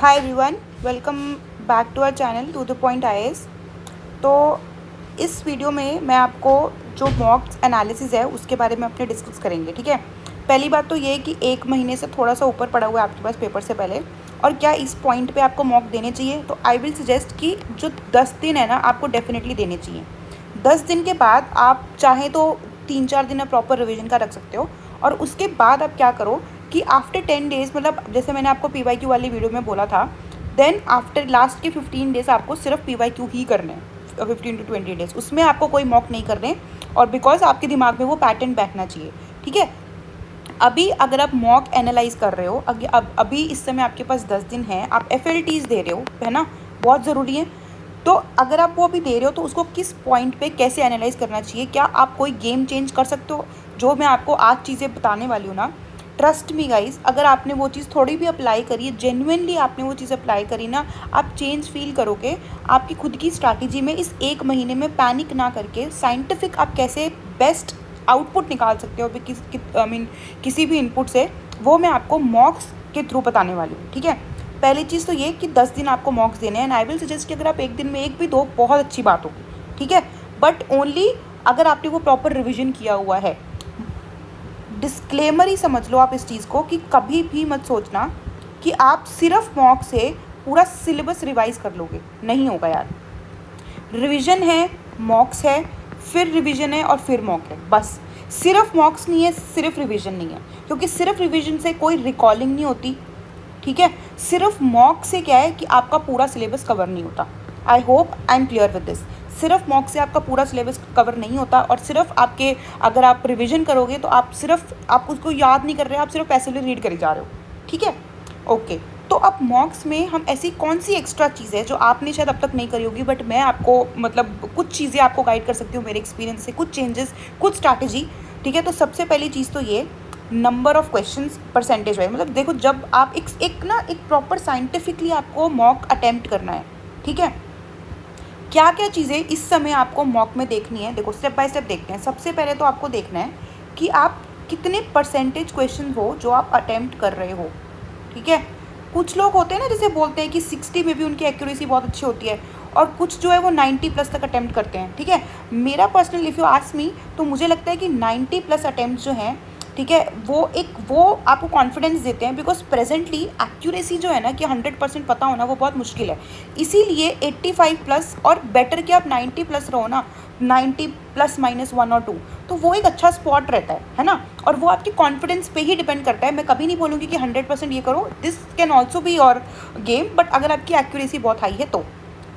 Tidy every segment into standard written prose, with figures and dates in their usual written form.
Hi everyone, welcome back to our channel to the point IAS. तो इस video में मैं आपको जो मॉक एनालिसिस है उसके बारे में अपने डिस्कस करेंगे। ठीक है, पहली बात तो ये कि 1 महीने से थोड़ा सा ऊपर पड़ा हुआ है आपके पास पेपर से पहले, और क्या इस पॉइंट पे आपको मॉक देने चाहिए। तो आई विल सजेस्ट कि जो 10 दिन है ना, आपको डेफिनेटली देने चाहिए। 10 दिन के बाद आप चाहें तो 3-4 दिन आप प्रॉपर रिविजन का रख सकते हो, और उसके बाद आप क्या करो कि आफ्टर 10 डेज़, मतलब जैसे मैंने आपको PYQ वाली वीडियो में बोला था, देन आफ्टर लास्ट के 15 डेज़ आपको सिर्फ PYQ ही करने हैं, 15 to 20 डेज़, उसमें आपको कोई मॉक नहीं करने। और बिकॉज आपके दिमाग में वो पैटर्न बैठना चाहिए। ठीक है, अभी अगर आप मॉक एनालाइज कर रहे हो, अभी इस समय आपके पास 10 दिन है, आप FLTs दे रहे हो, है ना, बहुत ज़रूरी है। तो अगर आप वो अभी दे रहे हो तो उसको किस पॉइंट पे कैसे एनालाइज करना चाहिए, क्या आप कोई गेम चेंज कर सकते हो। जो मैं आपको आज चीज़ें बताने वाली हूँ ना, ट्रस्ट मी गाइस, अगर आपने वो चीज़ थोड़ी भी अप्लाई करी है, जेन्युइनली आपने वो चीज़ अप्लाई करी ना, आप चेंज फील करोगे। आपकी खुद की स्ट्रैटेजी में इस 1 महीने में पैनिक ना करके साइंटिफिक आप कैसे बेस्ट आउटपुट निकाल सकते हो किसी भी इनपुट से, वो मैं आपको मॉक्स के थ्रू बताने वाली हूँ। ठीक है, पहली चीज़ तो ये कि 10 दिन आपको मॉक्स देने हैं, एंड आई विल सजेस्ट कि अगर आप एक दिन में एक भी दो, बहुत अच्छी बात होगी। ठीक है, बट ओनली अगर आपने वो प्रॉपर रिविजन किया हुआ है। डिस्क्लेमर ही समझ लो आप इस चीज़ को, कि कभी भी मत सोचना कि आप सिर्फ मॉक से पूरा सिलेबस रिवाइज कर लोगे, नहीं होगा यार। रिवीजन है, मॉक्स है, फिर रिवीजन है, और फिर मॉक है, बस। सिर्फ मॉक्स नहीं है, सिर्फ रिवीजन नहीं है, क्योंकि सिर्फ रिवीजन से कोई रिकॉलिंग नहीं होती। ठीक है, सिर्फ मॉक से क्या है कि आपका पूरा सिलेबस कवर नहीं होता। I hope I am clear with this. सिर्फ मॉक से आपका पूरा सिलेबस कवर नहीं होता, और सिर्फ आपके, अगर आप रिवीजन करोगे तो आप उसको याद नहीं कर रहे, आप सिर्फ पैसिवली रीड करे जा रहे हो। ठीक है, ओके। तो अब मॉक्स में हम ऐसी कौन सी एक्स्ट्रा चीज़ है जो आपने शायद अब तक नहीं करी होगी, बट मैं आपको मतलब कुछ चीज़ें आपको गाइड कर सकती हूँ मेरे एक्सपीरियंस से, कुछ चेंजेस, कुछ स्ट्रैटेजी। ठीक है, तो सबसे पहली चीज़ तो ये, number of questions percentage wise. मतलब देखो, जब आप एक प्रॉपर साइंटिफिकली आपको मॉक अटेम्प्ट करना है। ठीक है, क्या क्या चीज़ें इस समय आपको मॉक में देखनी है, देखो स्टेप बाय स्टेप देखते हैं। सबसे पहले तो आपको देखना है कि आप कितने परसेंटेज क्वेश्चन हो जो आप अटेम्प्ट कर रहे हो। ठीक है, कुछ लोग होते हैं ना, जैसे बोलते हैं कि 60 में भी उनकी एक्यूरेसी बहुत अच्छी होती है, और कुछ जो है वो 90+ तक अटेम्प्ट करते हैं। ठीक है, मेरा personal if you ask me, तो मुझे लगता है कि 90+ अटेम्प्ट जो हैं, ठीक है, वो आपको कॉन्फिडेंस देते हैं। बिकॉज प्रेजेंटली एक्यूरेसी जो है ना, कि 100% पता होना, वो बहुत मुश्किल है। इसीलिए 85+ और बेटर कि आप 90+ रहो ना, 90+ -1 और 2, तो वो एक अच्छा स्पॉट रहता है ना। और वो आपकी कॉन्फिडेंस पे ही डिपेंड करता है। मैं कभी नहीं बोलूँगी कि 100% ये करो, this can also be your game, but अगर आपकी एक्यूरेसी बहुत हाई है तो।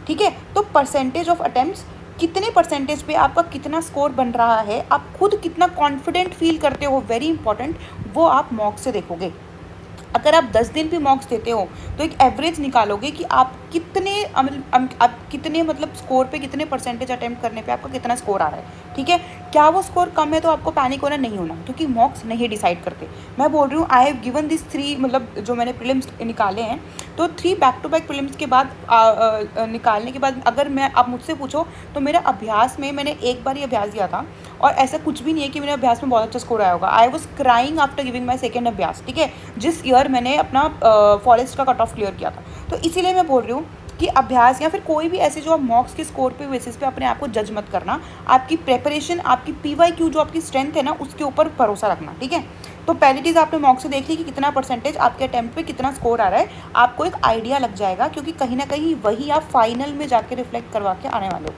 ठीक है, तो परसेंटेज ऑफ अटेम्प्ट्स, कितने परसेंटेज पे आपका कितना स्कोर बन रहा है, आप खुद कितना कॉन्फिडेंट फील करते हो, वेरी इंपॉर्टेंट, वो आप मॉक से देखोगे। अगर आप 10 दिन भी मॉक्स देते हो तो एक एवरेज निकालोगे कि आप कितने मतलब स्कोर पे, कितने परसेंटेज अटेम्प्ट करने पे आपका कितना स्कोर आ रहा है। ठीक है, क्या वो स्कोर कम है तो आपको पैनिक होना नहीं होना, क्योंकि मॉक्स नहीं डिसाइड करते। मैं बोल रही हूँ, आई हैव गिवन दिस 3, मतलब जो मैंने प्रीलिम्स निकाले हैं, तो 3 बैक टू बैक प्रीलिम्स के बाद निकालने के बाद, अगर मैं आप मुझसे पूछो तो मेरा अभ्यास में मैंने एक बार ही अभ्यास दिया था, और ऐसा कुछ भी नहीं है कि मेरे अभ्यास में बहुत अच्छा स्कोर आया होगा। I was crying after giving my second अभ्यास। ठीक है, जिस ईयर मैंने अपना फॉरेस्ट का कट ऑफ क्लियर किया था। तो इसीलिए मैं बोल रही हूँ कि अभ्यास या फिर कोई भी ऐसे जो आप मॉक्स के स्कोर पे बेसिस पे अपने आप को जज मत करना। आपकी प्रेपरेशन, आपकी PYQ जो आपकी स्ट्रेंथ है ना, उसके ऊपर भरोसा रखना। ठीक है, तो पहली चीज़ आपने मॉक से देख ली कि कितना परसेंटेज आपके अटेम्प्ट पे कितना स्कोर आ रहा है, आपको एक आइडिया लग जाएगा, क्योंकि कहीं ना कहीं वही आप फाइनल में जाके रिफ्लेक्ट करवा के आने वाले हो।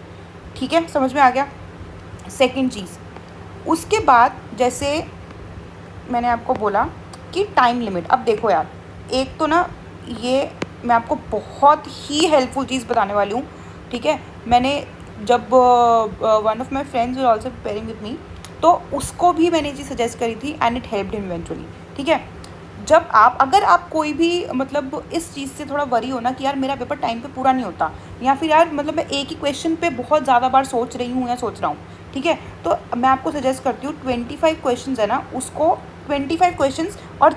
ठीक है, समझ में आ गया। सेकेंड चीज़, उसके बाद जैसे मैंने आपको बोला कि टाइम लिमिट। अब देखो यार, एक तो ना, ये मैं आपको बहुत ही हेल्पफुल चीज़ बताने वाली हूँ। ठीक है, मैंने जब one of my friends were also preparing with me, तो उसको भी मैंने ये चीज़ सजेस्ट करी थी, and it helped him eventually. ठीक है, जब अगर आप कोई भी मतलब इस चीज़ से थोड़ा वरी हो ना कि यार मेरा पेपर टाइम पे पूरा नहीं होता, या फिर यार मतलब मैं एक ही क्वेश्चन पे बहुत ज़्यादा बार सोच रही हूँ या सोच रहा हूँ। ठीक है, तो मैं आपको सजेस्ट करती हूँ, 25 क्वेश्चन है ना, उसको 25 क्वेश्चन और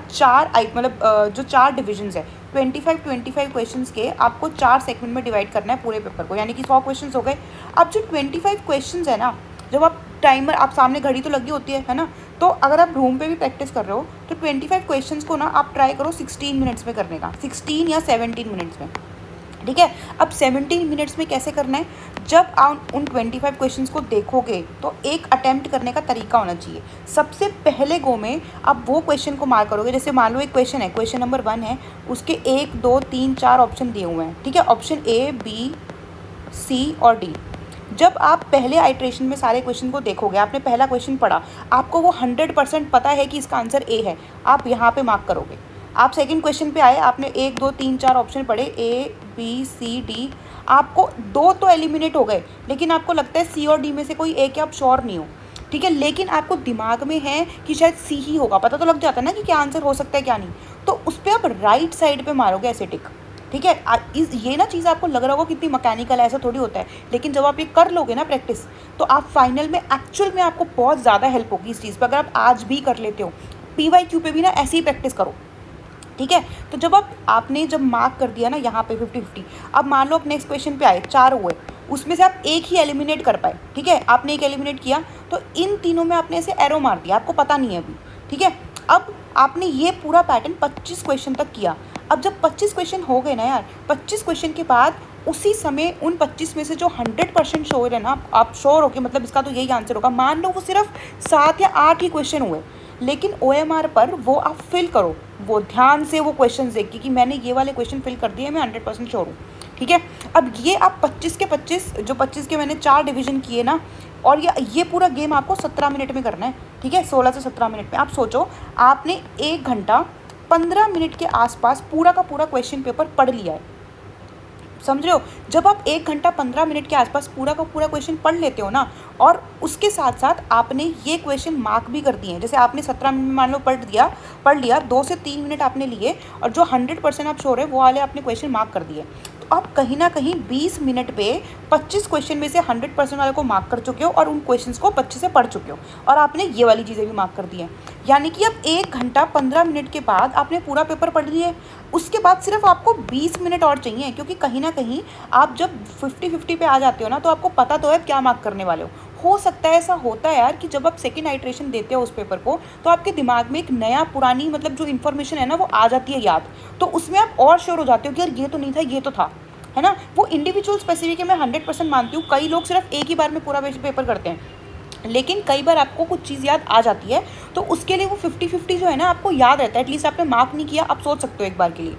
जो 4 डिविजन्स है, 25 क्वेश्चंस के आपको 4 सेगमेंट में डिवाइड करना है पूरे पेपर को, यानी कि 100 क्वेश्चंस हो गए। अब जो 25 क्वेश्चंस है ना, जब आप टाइमर, आप सामने घड़ी तो लगी होती है ना, तो अगर आप रूम पे भी प्रैक्टिस कर रहे हो तो 25 क्वेश्चंस को ना आप ट्राई करो 16 मिनट्स में करने का, 16 या 17 मिनट्स में, ठीक है। अब 17 मिनट्स में कैसे करना है, जब आप उन 25 क्वेश्चंस को देखोगे तो एक अटेम्प्ट करने का तरीका होना चाहिए। सबसे पहले गो में आप वो क्वेश्चन को मार्क करोगे, जैसे मान लो एक क्वेश्चन है, क्वेश्चन नंबर 1 है, उसके 1 2 3 4 ऑप्शन दिए हुए हैं, ठीक है, ऑप्शन A B C और D। जब आप पहले आइट्रेशन में सारे क्वेश्चन को देखोगे, आपने पहला क्वेश्चन पढ़ा, आपको वो 100% पता है कि इसका आंसर A है, आप यहाँ पे मार्क करोगे। आप सेकंड क्वेश्चन पे आए, आपने 1 2 3 4 ऑप्शन पढ़े, A B C D, आपको 2 तो एलिमिनेट हो गए, लेकिन आपको लगता है C और D में से कोई एक, आप श्योर नहीं हो, ठीक है, लेकिन आपको दिमाग में है कि शायद C ही होगा, पता तो लग जाता है ना कि क्या आंसर हो सकता है क्या नहीं, तो उस पर आप राइट साइड पे मारोगे ऐसे टिक, ठीक है। ये ना चीज़ आपको लग रहा होगा कितनी मैकेनिकल है, ऐसा थोड़ी होता है, लेकिन जब आप ये कर लोगे ना प्रैक्टिस, तो आप फाइनल में एक्चुअल में आपको बहुत ज़्यादा हेल्प होगी इस चीज़ पर। अगर आप आज भी कर लेते हो, PYQ पे भी ना ऐसे ही प्रैक्टिस करो, ठीक है। तो जब आपने जब मार्क कर दिया ना यहाँ पे 50-50, अब मान लो आप नेक्स्ट क्वेश्चन पे आए, 4 हुए, उसमें से आप एक ही एलिमिनेट कर पाए, ठीक है, आपने एक एलिमिनेट किया, तो इन तीनों में आपने ऐसे एरो मार दिया, आपको पता नहीं है अभी, ठीक है। अब आपने ये पूरा पैटर्न 25 क्वेश्चन तक किया। अब जब 25 क्वेश्चन हो गए ना यार, 25 क्वेश्चन के बाद उसी समय उन 25 में से जो 100% श्योर है ना, आप श्योर हो कि मतलब इसका तो यही आंसर होगा, मान लो वो सिर्फ 7 या 8 ही क्वेश्चन हुए, लेकिन OMR पर वो आप फिल करो, वो ध्यान से वो क्वेश्चन देखिए कि मैंने ये वाले क्वेश्चन फिल कर दिए, मैं 100% श्योर हूँ, ठीक है। अब ये आप 25 के 25, जो 25 के मैंने 4 डिवीजन किए ना, और ये पूरा गेम आपको 17 मिनट में करना है, ठीक है, 16 से 17 मिनट में। आप सोचो, आपने 1 घंटा 15 मिनट के आसपास पूरा का पूरा क्वेश्चन पेपर पढ़ लिया है, समझ रहे हो। जब आप 1 घंटा 15 मिनट के आसपास पूरा का पूरा क्वेश्चन पढ़ लेते हो ना, और उसके साथ साथ आपने ये क्वेश्चन मार्क भी कर दिए हैं, जैसे आपने 17 मिनट में मान लो पढ़ लिया, 2 से 3 मिनट आपने लिए, और जो 100% आप श्योर है वो वाले आपने क्वेश्चन मार्क कर दिए, तो आप कहीं ना कहीं 20 मिनट पे 25 क्वेश्चन में से 100% वाले को मार्क कर चुके हो, और उन क्वेश्चंस को 25 से पढ़ चुके हो, और आपने ये वाली चीज़ें भी मार्क कर दी हैं। यानी कि अब 1 घंटा 15 मिनट के बाद आपने पूरा पेपर पढ़ लिया है, उसके बाद सिर्फ आपको 20 मिनट और चाहिए, क्योंकि कहीं ना कहीं आप जब 50-50 पे आ जाते हो ना, तो आपको पता तो है क्या मार्क करने वाले हो सकता है ऐसा होता है यार कि जब आप सेकंड आइट्रेशन देते हो उस पेपर को, तो आपके दिमाग में एक नया पुरानी मतलब जो इन्फॉर्मेशन है ना वो आ जाती है याद, तो उसमें आप और श्योर हो जाते हो कि यार ये तो नहीं था, ये तो था, है ना। वो इंडिविजुअल स्पेसिफिक है, मैं 100% मानती हूँ, कई लोग सिर्फ एक ही बार में पूरा पेपर करते हैं, लेकिन कई बार आपको कुछ चीज़ याद आ जाती है, तो उसके लिए वो 50-50 जो है ना आपको याद रहता है, एटलीस्ट आपने मार्क नहीं किया, आप सोच सकते हो एक बार के लिए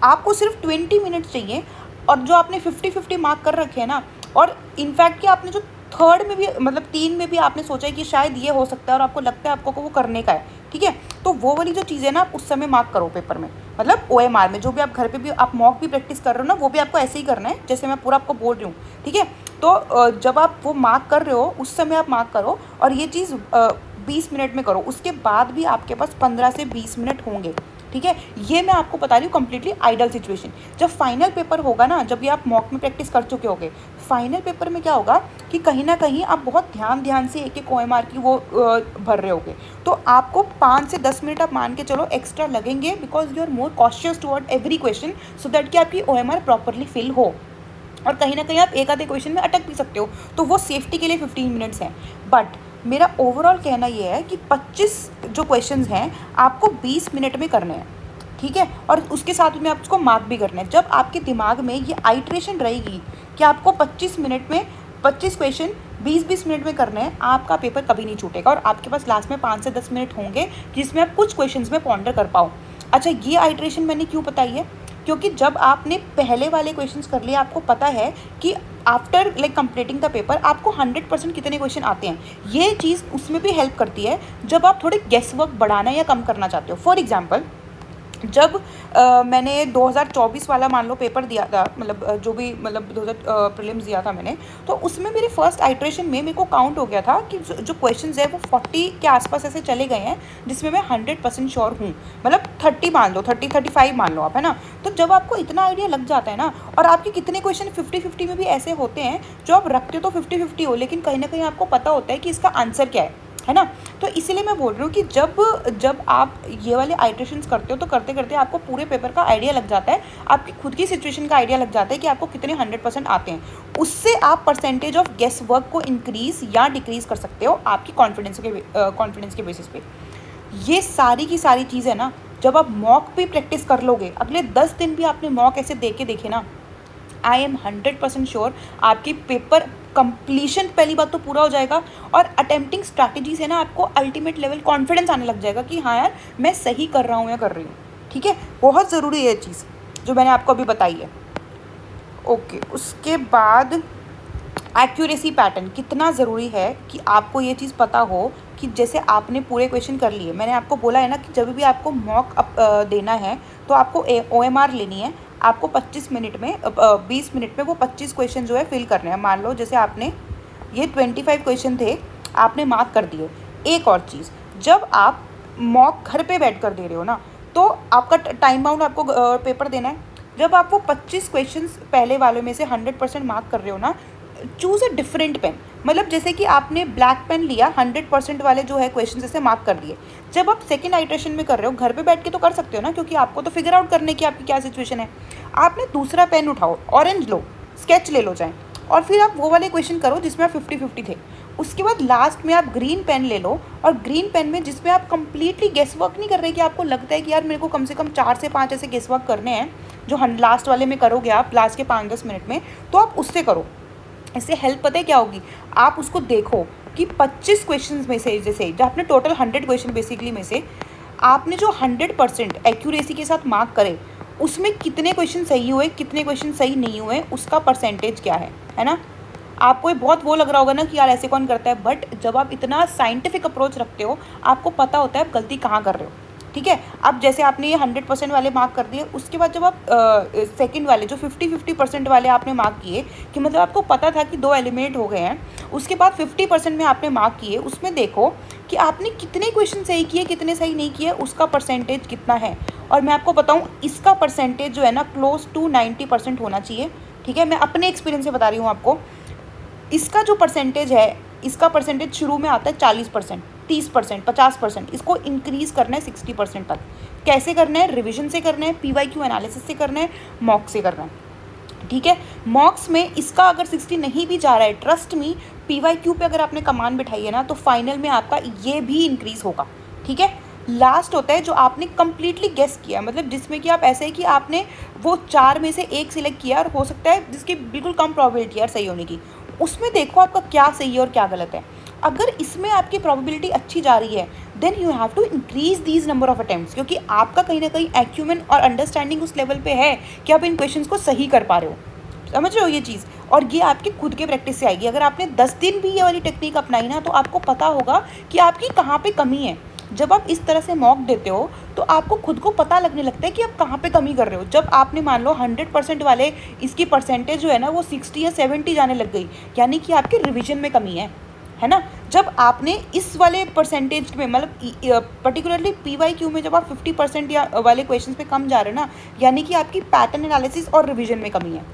आपको सिर्फ 20 मिनट चाहिए, और जो आपने 50-50 मार्क कर रखे हैं ना, और इनफैक्ट कि आपने जो थर्ड में भी मतलब 3 में भी आपने सोचा है कि शायद ये हो सकता है, और आपको लगता है आपको वो करने का है, ठीक है, तो वो वाली जो चीज़ें ना आप उस समय मार्क करो पेपर में, मतलब OMR में, जो भी आप घर पे भी आप मॉक भी प्रैक्टिस कर रहे हो ना, वो भी आपको ऐसे ही करना है जैसे मैं पूरा आपको बोल रही हूँ, ठीक है। तो जब आप वो मार्क कर रहे हो उस समय आप मार्क करो, और ये चीज़ 20 मिनट में करो, उसके बाद भी आपके पास 15 से 20 मिनट होंगे, ठीक है। ये मैं आपको बता रही हूँ कंप्लीटली आइडल सिचुएशन। जब फाइनल पेपर होगा ना, जब ये आप मॉक में प्रैक्टिस कर चुके होगे, फाइनल पेपर में क्या होगा कि कहीं ना कहीं आप बहुत ध्यान से एक OMR की वो भर रहे होगे, तो आपको 5 से 10 मिनट आप मान के चलो एक्स्ट्रा लगेंगे, because you are more cautious toward every question, so that कि आपकी OMR प्रॉपरली फिल हो, और कहीं ना कहीं आप एक आधे क्वेश्चन में अटक भी सकते हो, तो वो सेफ्टी के लिए 15 मिनट्स हैं। बट मेरा ओवरऑल कहना ये है कि 25 जो क्वेश्चंस हैं आपको 20 मिनट में करने हैं, ठीक है, और उसके साथ में आप उसको मार्क भी करना है। जब आपके दिमाग में ये आइट्रेशन रहेगी कि आपको 25 मिनट में 25 क्वेश्चन 20-20 मिनट में करने हैं, आपका पेपर कभी नहीं छूटेगा, और आपके पास लास्ट में 5 से 10 मिनट होंगे जिसमें आप कुछ क्वेश्चंस में पॉन्डर कर पाओ। अच्छा, ये आइट्रेशन मैंने क्यों बताई है, क्योंकि जब आपने पहले वाले क्वेश्चंस कर लिए, आपको पता है कि after like completing the paper आपको 100% कितने क्वेश्चन आते हैं। ये चीज़ उसमें भी हेल्प करती है जब आप थोड़े गेस वर्क बढ़ाना या कम करना चाहते हो। फॉर एग्जाम्पल, जब मैंने 2024 वाला मान लो पेपर दिया था, मतलब जो भी मतलब 2000 प्रीलिम्स दिया था मैंने, तो उसमें मेरे फर्स्ट आइट्रेशन में मेरे को काउंट हो गया था कि जो क्वेश्चंस है वो 40 के आसपास ऐसे चले गए हैं जिसमें मैं 100% श्योर हूँ, मतलब 30 मान लो, 30-35 मान लो आप, है ना। तो जब आपको इतना आइडिया लग जाता है ना, और आपके कितने क्वेश्चन 50-50 में भी ऐसे होते हैं जो आप रखते हो तो 50-50 हो, लेकिन कहीं ना कहीं आपको पता होता है कि इसका आंसर क्या है, है ना। तो इसीलिए मैं बोल रही हूँ कि जब आप ये वाले आइट्रेशंस करते हो तो करते करते आपको पूरे पेपर का आइडिया लग जाता है, आपकी खुद की सिचुएशन का आइडिया लग जाता है कि आपको कितने 100% आते हैं। उससे आप परसेंटेज ऑफ गेस वर्क को इंक्रीज या डिक्रीज कर सकते हो आपकी कॉन्फिडेंस के बेसिस पे। ये सारी की सारी चीज़ें ना जब आप मॉक भी प्रैक्टिस कर लोगे, अगले 10 दिन भी आपने मॉक ऐसे देखे ना, आई एम 100% श्योर आपकी पेपर कंप्लीशन पहली बात तो पूरा हो जाएगा, और अटेम्प्टिंग स्ट्रैटेजी से ना आपको अल्टीमेट लेवल कॉन्फिडेंस आने लग जाएगा कि हाँ यार मैं सही कर रहा हूँ या कर रही हूँ। ठीक है, बहुत ज़रूरी है ये चीज़ जो मैंने आपको अभी बताई है। ओके, उसके बाद एक्यूरेसी पैटर्न कितना ज़रूरी है कि आपको ये चीज़ पता हो कि जैसे आपने पूरे क्वेश्चन कर लिए, मैंने आपको बोला है ना कि जब भी आपको मॉक देना है तो आपको OMR लेनी है, आपको 25 मिनट में 20 मिनट में वो 25 क्वेश्चन जो है फिल करने हैं। मान लो जैसे आपने ये 25 क्वेश्चन थे, आपने मार्क कर दिए। एक और चीज़, जब आप मॉक घर पे बैठ कर दे रहे हो ना, तो आपका टाइम बाउंड आपको पेपर देना है। जब आप वो 25 क्वेश्चंस पहले वालों में से 100% मार्क कर रहे हो ना, चूज़ अ डिफरेंट पेन। मतलब जैसे कि आपने ब्लैक पेन लिया, 100% वाले जो है क्वेश्चन जैसे मार्क कर दिए। जब आप सेकंड आइट्रेशन में कर रहे हो, घर पे बैठ के तो कर सकते हो ना, क्योंकि आपको तो फिगर आउट करने की आपकी क्या सिचुएशन है। आपने दूसरा पेन उठाओ, ऑरेंज लो, स्केच ले लो चाहे, और फिर आप वो वाले क्वेश्चन करो जिसमें आप 50-50 थे। उसके बाद लास्ट में आप ग्रीन पेन ले लो, और ग्रीन पेन में जिसमें आप कंप्लीटली गेस वर्क नहीं कर रहे, कि आपको लगता है कि यार मेरे को कम से कम 4 से 5 ऐसे गेस वर्क करने हैं जो लास्ट वाले में करोगे आप लास्ट के 5-10 मिनट में, तो आप उससे करो। इससे हेल्प पता है क्या होगी, आप उसको देखो कि 25 क्वेश्चंस में से, जैसे जो आपने टोटल 100 क्वेश्चन बेसिकली में से आपने जो 100% एक्यूरेसी के साथ मार्क करे, उसमें कितने क्वेश्चन सही हुए, कितने क्वेश्चन सही नहीं हुए, उसका परसेंटेज क्या है ना। आपको ये बहुत वो लग रहा होगा ना कि यार ऐसे कौन करता है, बट जब आप इतना साइंटिफिक अप्रोच रखते हो, आपको पता होता है आप गलती कहाँ कर रहे हो। ठीक है, अब जैसे आपने ये 100% वाले मार्क कर दिए, उसके बाद जब आप सेकंड वाले जो 50-50% वाले आपने मार्क किए, कि मतलब आपको पता था कि 2 एलिमिनेट हो गए हैं, उसके बाद 50% में आपने मार्क किए, उसमें देखो कि आपने कितने क्वेश्चन सही किए, कितने सही नहीं किए, उसका परसेंटेज कितना है। और मैं आपको बताऊँ, इसका परसेंटेज जो है ना क्लोज टू 90% होना चाहिए। ठीक है, मैं अपने एक्सपीरियंस से बता रही हूँ आपको। इसका जो परसेंटेज है, इसका परसेंटेज शुरू में आता है 40%, 30%, 50%। इसको इंक्रीज़ करना है 60% तक। कैसे करना है, रिवीजन से करना है, PYQ एनालिसिस से करना है, मॉक से करना है। ठीक है, मॉक्स में इसका अगर 60 नहीं भी जा रहा है, ट्रस्ट मी, PYQ पे अगर आपने कमान बिठाई है ना, तो फाइनल में आपका ये भी इंक्रीज़ होगा। ठीक है, लास्ट होता है जो आपने कंप्लीटली गेस किया, मतलब जिसमें कि आप ऐसे है कि आपने वो 4 में से 1 सिलेक्ट किया, और हो सकता है जिसकी बिल्कुल कम प्रोबेबिलिटी है सही होने की, उसमें देखो आपका क्या सही है और क्या गलत है। अगर इसमें आपकी प्रोबेबिलिटी अच्छी जा रही है, then you have to increase these number of attempts, क्योंकि आपका कहीं ना कहीं एक्यूमेन और अंडरस्टैंडिंग उस लेवल पे है कि आप इन क्वेश्चंस को सही कर पा रहे हो। समझ रहे हो ये चीज़, और ये आपके खुद के प्रैक्टिस से आएगी। अगर आपने 10 दिन भी ये वाली टेक्निक अपनाई ना, तो आपको पता होगा कि आपकी कहाँ पे कमी है। जब आप इस तरह से मॉक देते हो, तो आपको खुद को पता लगने लगता है कि आप कहाँ पे कमी कर रहे हो। जब आपने मान लो 100% वाले इसकी परसेंटेज जो है ना वो 60 या 70 जाने लग गई, यानी कि आपके रिवीजन में कमी है ना। जब आपने इस वाले परसेंटेज में, मतलब पर्टिकुलरली PYQ में जब आप 50% या वाले क्वेश्चंस पे कम जा रहे हो ना, यानी कि आपकी पैटर्न एनालिसिस और रिवीजन में कमी है।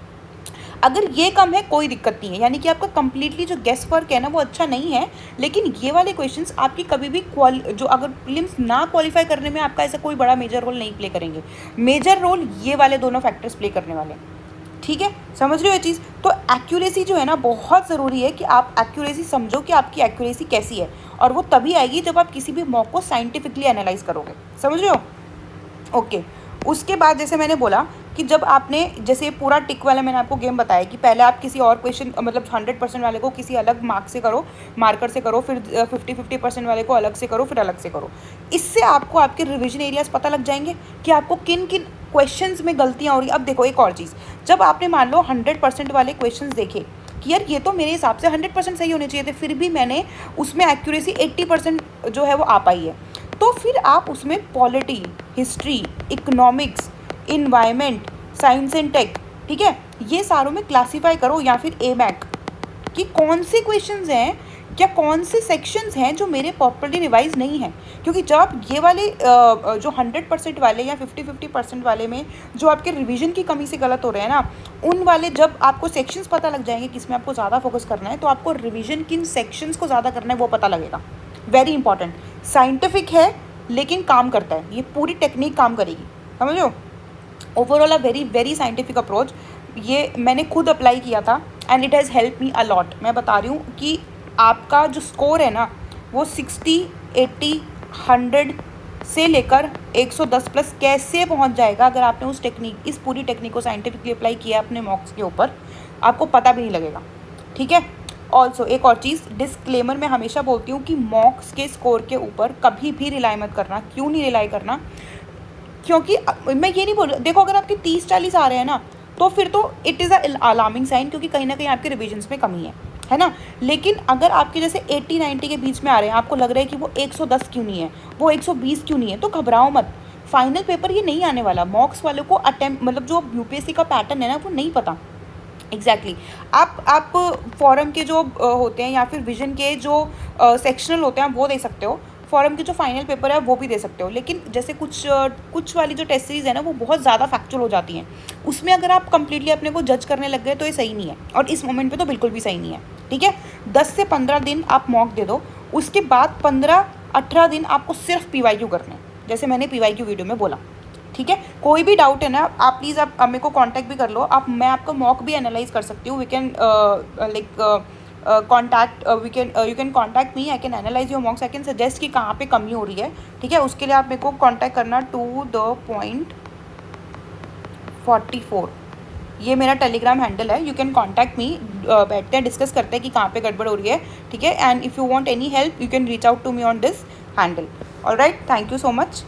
अगर ये कम है कोई दिक्कत नहीं है, यानी कि आपका कंप्लीटली जो गेस वर्क है ना वो अच्छा नहीं है, लेकिन ये वाले क्वेश्चंस आपकी कभी भी जो अगर प्रीलिम्स ना क्वालिफाई करने में आपका ऐसा कोई बड़ा मेजर रोल नहीं प्ले करेंगे। मेजर रोल ये वाले दोनों फैक्टर्स प्ले करने वाले हैं। ठीक है, समझ रहे हो ये चीज़। तो एक्यूरेसी जो है ना बहुत ज़रूरी है कि आप एक्यूरेसी समझो कि आपकी एक्यूरेसी कैसी है, और वो तभी आएगी जब आप किसी भी मॉक को साइंटिफिकली एनालाइज करोगे। समझ रहे हो। ओके, उसके बाद जैसे मैंने बोला कि जब आपने जैसे पूरा टिक वाला मैंने आपको गेम बताया कि पहले आप किसी और क्वेश्चन, मतलब 100% वाले को किसी अलग मार्क से करो, मार्कर से करो, फिर 50-50% वाले को अलग से करो, फिर अलग से करो। इससे आपको आपके रिवीजन एरियाज पता लग जाएंगे कि आपको किन किन क्वेश्चंस में गलतियाँ हो रही। अब देखो एक और चीज़, जब आपने मान लो 100% वाले क्वेश्चंस देखे कि यार ये तो मेरे हिसाब से 100% सही होने चाहिए थे, फिर भी मैंने उसमें एक्यूरेसी 80% जो है वो आ पाई है, तो फिर आप उसमें polity, history, economics, environment, science and tech, ठीक है, ये सारों में क्लासीफाई करो, या फिर AMAC कि कौन से क्वेश्चंस हैं, क्या कौन से सेक्शंस हैं जो मेरे प्रॉपर्ली रिवाइज नहीं हैं। क्योंकि जब ये वाले जो 100% वाले या 50-50% वाले में जो आपके रिवीजन की कमी से गलत हो रहे हैं ना, उन वाले जब आपको सेक्शंस पता लग जाएंगे किसमें आपको ज़्यादा फोकस करना है, तो आपको रिवीजन किन सेक्शंस को ज़्यादा करना है वो पता लगेगा। Very important. साइंटिफिक है लेकिन काम करता है, ये पूरी टेक्निक काम करेगी, समझो। Overall a very very scientific approach, ये मैंने खुद अप्लाई किया था and it has help me a lot. मैं बता रही हूँ कि आपका जो स्कोर है ना वो 60, 80, 100 से लेकर 110 प्लस कैसे पहुँच जाएगा अगर आपने उस टेक्निक, इस पूरी टेक्निक को साइंटिफिकली अप्लाई किया अपने मॉक्स के ऊपर, आपको पता भी नहीं लगेगा, ठीक है। ऑल्सो एक और चीज़, डिस्क्लेमर मैं हमेशा बोलती हूँ कि मॉक्स के स्कोर के ऊपर कभी भी रिलाई मत करना। क्यों नहीं रिलाई करना? क्योंकि मैं ये नहीं बोल रही, देखो अगर आपके 30-40 आ रहे हैं ना तो फिर तो इट इज़ अलार्मिंग साइन, क्योंकि कहीं ना कहीं आपके रिविजन्स में कमी है ना। लेकिन अगर आपके जैसे 80-90 के बीच में आ रहे हैं, आपको लग रहा है कि वो 110 क्यों नहीं है, वो 120 क्यों नहीं है, तो घबराओ मत। फाइनल पेपर ये नहीं आने वाला। मॉक्स वालों को अटेम्प्ट, मतलब जो यूपीएससी का पैटर्न है ना वो नहीं पता एग्जैक्टली आप फॉरम के जो होते हैं या फिर विजन के जो सेक्शनल होते हैं वो दे सकते हो, फॉरम के जो फाइनल पेपर है वो भी दे सकते हो। लेकिन जैसे कुछ वाली जो टेस्ट सीरीज़ है ना वो बहुत ज़्यादा फैक्चुअल हो जाती हैं, उसमें अगर आप कंप्लीटली अपने को जज करने लग गए तो ये सही नहीं है, और इस मोमेंट पे तो बिल्कुल भी सही नहीं है, ठीक है। 10 से 15 दिन आप मॉक दे दो, उसके बाद 15-18 दिन आपको सिर्फ PYQ करने हैं, जैसे मैंने PYQ वीडियो में बोला, ठीक है। कोई भी डाउट है ना आप प्लीज़ आप मेरे को कांटेक्ट भी कर लो, आप मैं आपका मॉक भी एनालाइज कर सकती हूँ। We can like contact you can contact me, I can analyse your mocks, I can suggest कि कहाँ पे कमी हो रही है, ठीक है। उसके लिए आप मेरे को कॉन्टैक्ट करना to the point 44, ये मेरा टेलीग्राम हैंडल है। यू कैन कॉन्टैक्ट मी, बैठते हैं डिस्कस करते हैं कि कहाँ पे गड़बड़ हो रही है, ठीक है। And if you want any help you can reach out to me on this handle. Alright, thank you so much.